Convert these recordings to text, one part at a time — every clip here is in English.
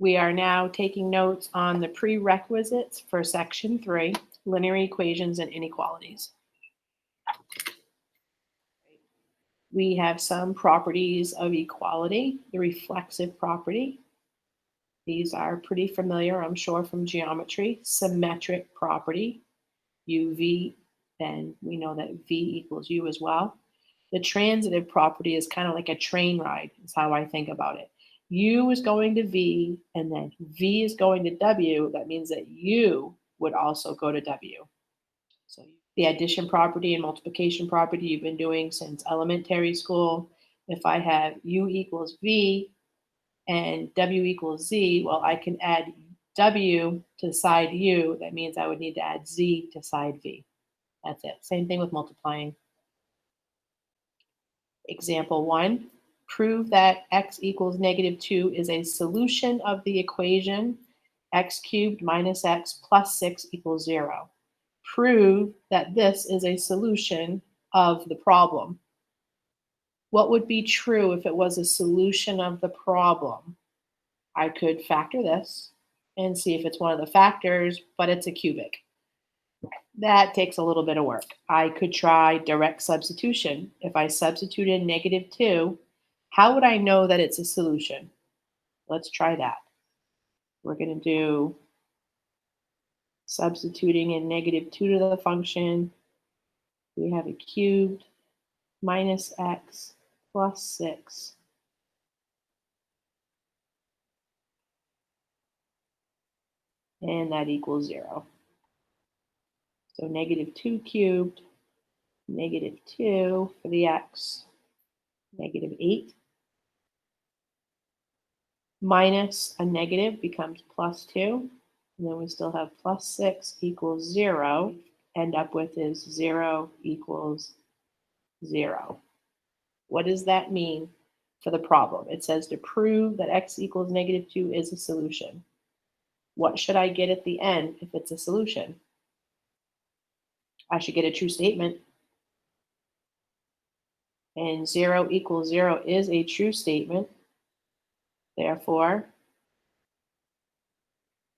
We are now taking notes on the prerequisites for section 3, linear equations and inequalities. We have some properties of equality, the reflexive property. These are pretty familiar, I'm sure, from geometry. Symmetric property, UV, then we know that V equals U as well. The transitive property is kind of like a train ride, is how I think about it. U is going to V, and then V is going to W. That means that U would also go to W. So the addition property and multiplication property you've been doing since elementary school. If I have U equals V and W equals Z, well, I can add W to side U. That means I would need to add Z to side V. That's it. Same thing with multiplying. Example 1, prove that x equals -2 is a solution of the equation x cubed minus x plus 6 equals 0. Prove that this is a solution of the problem. What would be true if it was a solution of the problem? I could factor this and see if it's one of the factors, but it's a cubic. That takes a little bit of work. I could try direct substitution. If I substitute in -2, how would I know that it's a solution? Let's try that. We're going to do substituting in -2 to the function. We have a cubed minus x plus 6. And that equals 0. So -2 cubed, -2 for the x, -8. Minus a negative becomes +2. And then we still have plus 6 equals 0. End up with is 0 equals 0. What does that mean for the problem? It says to prove that x equals -2 is a solution. What should I get at the end if it's a solution? I should get a true statement. And 0 equals 0 is a true statement. Therefore,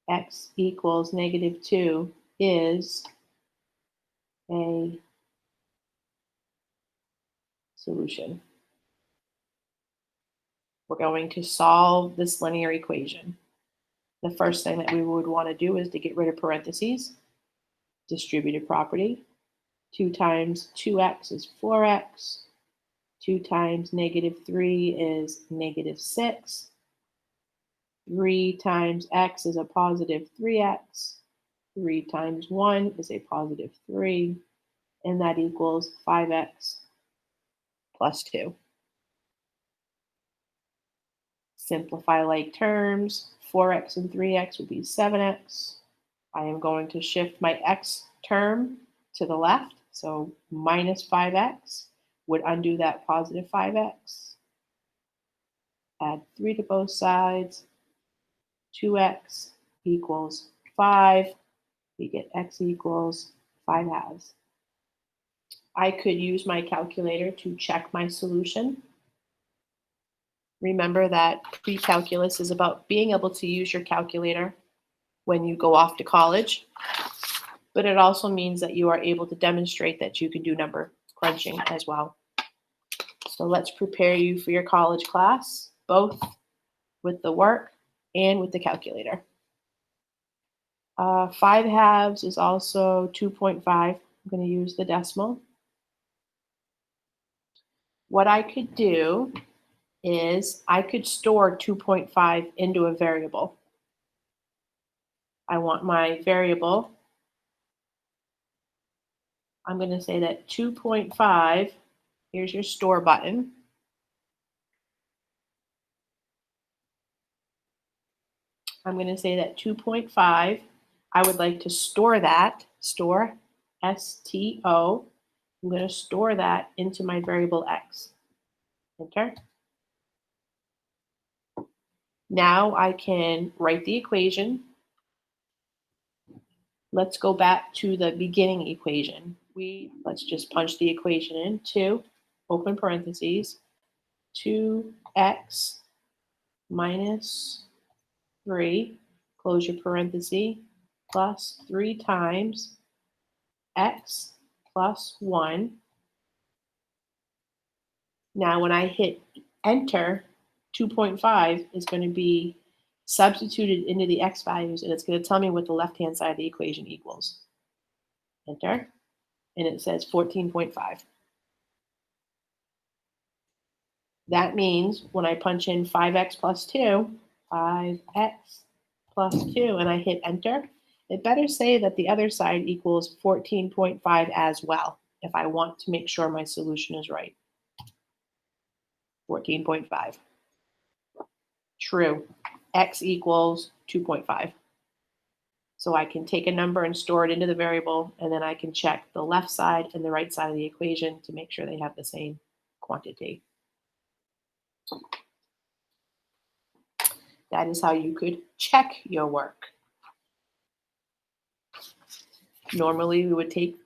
x equals -2 is a solution. We're going to solve this linear equation. The first thing that we would want to do is to get rid of parentheses. Distributive property. 2 times 2x is 4x. 2 times -3 is -6. 3 times x is a positive 3x. 3 times 1 is a positive 3. And that equals 5x plus 2. Simplify like terms. 4x and 3x would be 7x. I am going to shift my x term to the left. So minus 5x would undo that positive 5x. Add 3 to both sides. 2x equals 5. We get x equals 5/2. I could use my calculator to check my solution. Remember that pre-calculus is about being able to use your calculator when you go off to college, but it also means that you are able to demonstrate that you can do number crunching as well. So let's prepare you for your college class, both with the work and with the calculator. 5/2 is also 2.5. I'm going to use the decimal. What I could do is I could store 2.5 into a variable. I want my variable. I'm going to say that 2.5, here's your store button. I'm going to say that 2.5, I would like to store that, store, S-T-O. I'm going to store that into my variable x. Enter. Now I can write the equation. Let's go back to the beginning equation. Let's just punch the equation in. 2, open parentheses, 2x minus 3, close your parenthesis, plus 3 times x plus 1. Now, when I hit enter, 2.5 is going to be substituted into the x values, and it's going to tell me what the left-hand side of the equation equals. Enter, and it says 14.5. That means when I punch in 5x plus 2, 5x plus 2, and I hit enter, it better say that the other side equals 14.5 as well, if I want to make sure my solution is right. 14.5. True. X equals 2.5. So I can take a number and store it into the variable, and then I can check the left side and the right side of the equation to make sure they have the same quantity. That is how you could check your work. Normally, we would take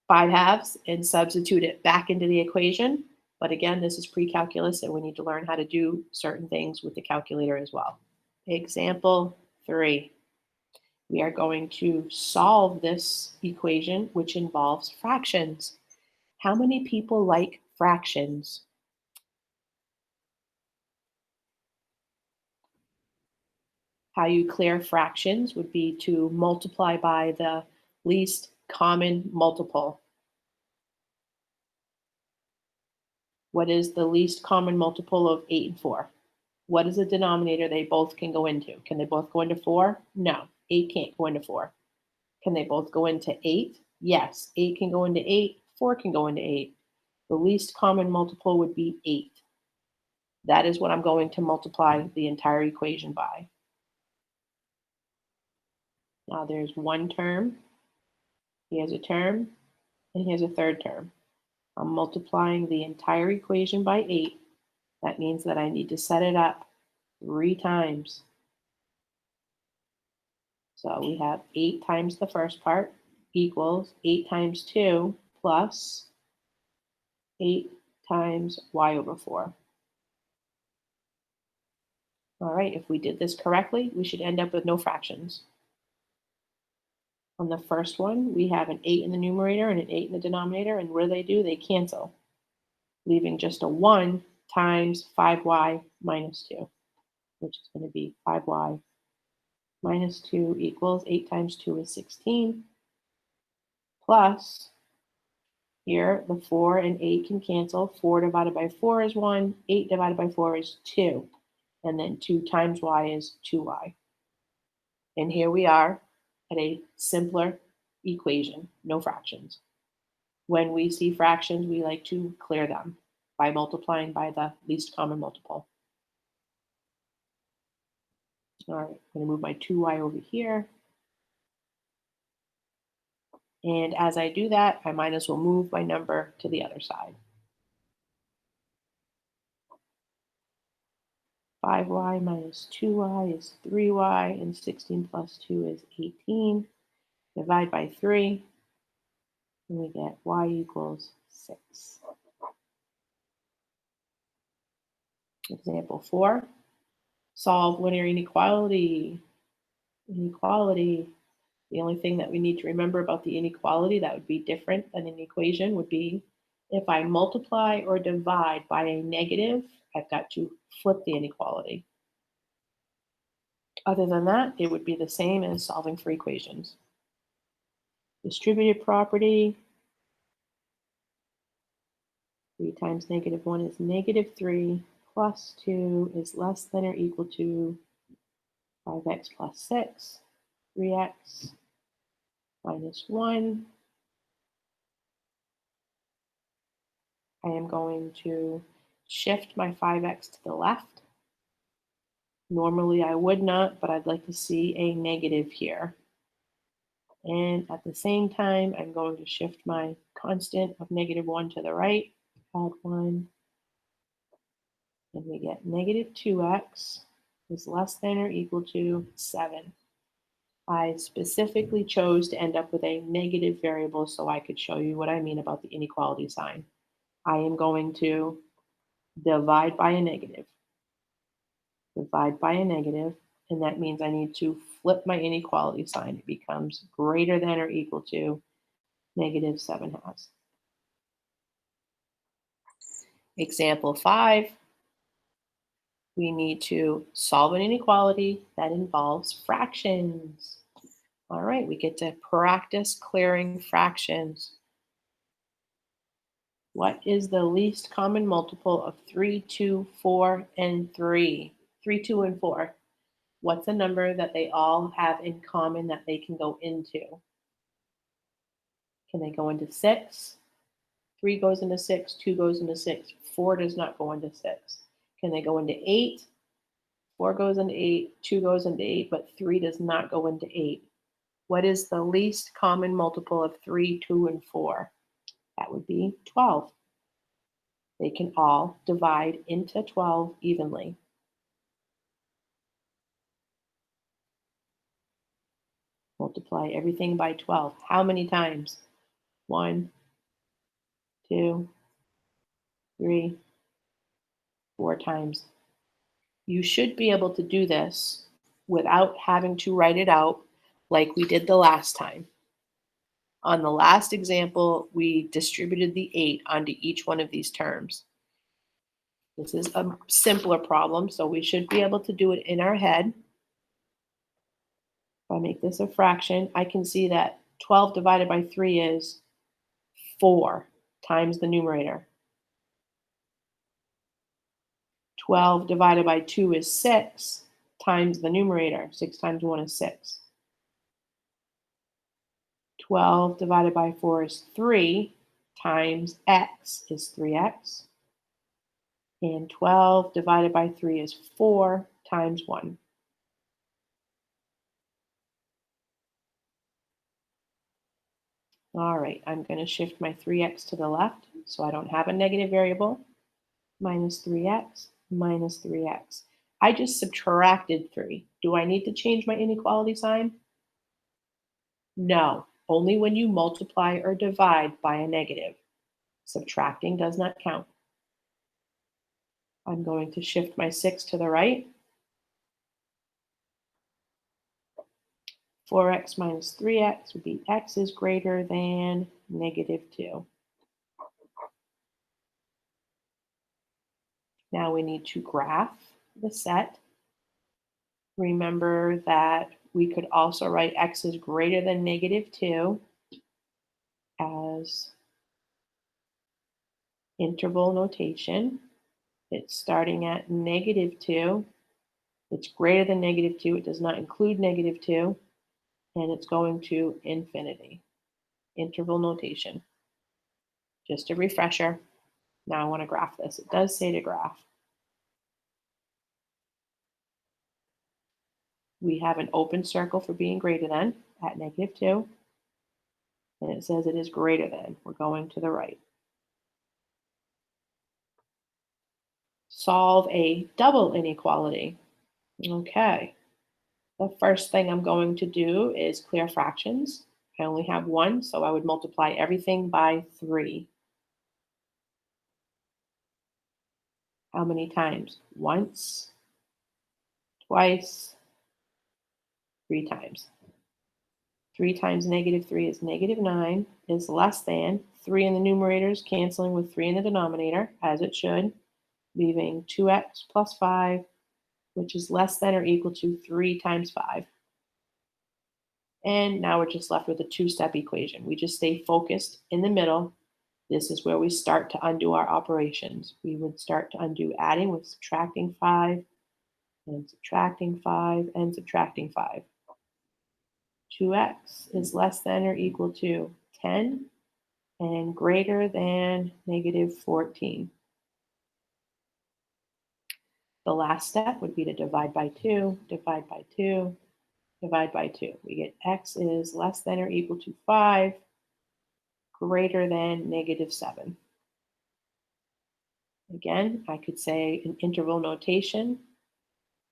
5/2 and substitute it back into the equation. But again, this is pre-calculus, and we need to learn how to do certain things with the calculator as well. Example 3. We are going to solve this equation, which involves fractions. How many people like fractions? How you clear fractions would be to multiply by the least common multiple. What is the least common multiple of 8 and 4? What is the denominator they both can go into? Can they both go into 4? No, 8 can't go into 4. Can they both go into 8? Yes, 8 can go into 8, 4 can go into 8. The least common multiple would be 8. That is what I'm going to multiply the entire equation by. Now there's one term, here's a term, and here's a third term. I'm multiplying the entire equation by 8. That means that I need to set it up 3 times. So we have 8 times the first part equals 8 times 2 plus 8 times y over 4. All right, if we did this correctly, we should end up with no fractions. On the first one, we have an 8 in the numerator and an 8 in the denominator, and what do? They cancel, leaving just a 1 times 5y minus 2, which is going to be 5y minus 2 equals 8 times 2 is 16, plus, here the 4 and 8 can cancel. 4 divided by 4 is 1, 8 divided by 4 is 2, and then 2 times y is 2y. And here we are at a simpler equation, no fractions. When we see fractions, we like to clear them by multiplying by the least common multiple. All right, I'm going to move my 2y over here. And as I do that, I might as well move my number to the other side. 5y minus 2y is 3y, and 16 plus 2 is 18. Divide by 3, and we get y equals 6. Example 4, solve linear inequality. Inequality. The only thing that we need to remember about the inequality that would be different than an equation would be if I multiply or divide by a negative, I've got to flip the inequality. Other than that, it would be the same as solving for equations. Distributed property, 3 times negative 1 is negative 3, plus 2 is less than or equal to 5x plus 6, 3x minus 1. I am going to shift my 5x to the left. Normally I would not, but I'd like to see a negative here. And at the same time, I'm going to shift my constant of negative 1 to the right, add 1, and we get negative 2x is less than or equal to 7. I specifically chose to end up with a negative variable so I could show you what I mean about the inequality sign. I am going to divide by a negative. Divide by a negative. and that means I need to flip my inequality sign. It becomes greater than or equal to negative 7/2. Example 5, we need to solve an inequality that involves fractions. All right, we get to practice clearing fractions. What is the least common multiple of 3, 2, 4, and 3? 3, 2, and 4. What's a number that they all have in common that they can go into? Can they go into 6? 3 goes into 6, 2 goes into 6, 4 does not go into 6. Can they go into 8? 4 goes into 8, 2 goes into 8, but 3 does not go into 8. What is the least common multiple of 3, 2, and 4? That would be 12. They can all divide into 12 evenly. Multiply everything by 12. How many times? 1, 2, 3, 4 times. You should be able to do this without having to write it out like we did the last time. On the last example, we distributed the 8 onto each one of these terms. This is a simpler problem, so we should be able to do it in our head. If I make this a fraction, I can see that 12 divided by 3 is 4 times the numerator. 12 divided by 2 is 6 times the numerator. 6 times 1 is 6. 12 divided by 4 is 3 times x is 3x. And 12 divided by 3 is 4 times 1. All right, I'm going to shift my 3x to the left so I don't have a negative variable. Minus 3x minus 3x. I just subtracted 3. Do I need to change my inequality sign? No, only when you multiply or divide by a negative. Subtracting does not count. I'm going to shift my 6 to the right. 4x minus 3x would be x is greater than negative 2. Now we need to graph the set. Remember that we could also write x is greater than negative 2 as interval notation. It's starting at negative 2. It's greater than negative 2. It does not include negative 2. And it's going to infinity. Interval notation. Just a refresher. Now I want to graph this. It does say to graph. We have an open circle for being greater than at negative 2. And it says it is greater than. We're going to the right. Solve a double inequality. Okay. The first thing I'm going to do is clear fractions. I only have 1, so I would multiply everything by 3. How many times? Once, twice, 3 times. 3 times negative 3 is negative 9, is less than 3 in the numerator is canceling with 3 in the denominator, as it should, leaving 2x plus 5, which is less than or equal to 3 times 5. And now we're just left with a two-step equation. We just stay focused in the middle. This is where we start to undo our operations. We would start to undo adding with subtracting 5, and subtracting 5, and subtracting 5. 2x is less than or equal to 10 and greater than negative 14. The last step would be to divide by 2, divide by 2, divide by 2. We get x is less than or equal to 5, greater than negative 7. Again, I could say an interval notation.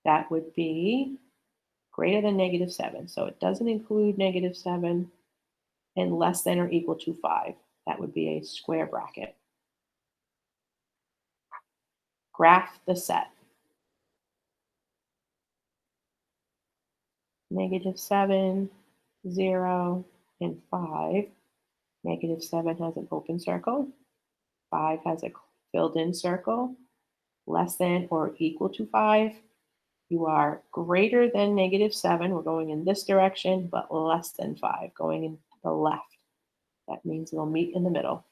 That would be greater than negative 7. So it doesn't include negative 7 and less than or equal to 5. That would be a square bracket. Graph the set. -7, 0, and 5. -7 has an open circle. 5 has a filled in circle. Less than or equal to 5. You are greater than -7. We're going in this direction, but less than 5, going in the left. That means we'll meet in the middle.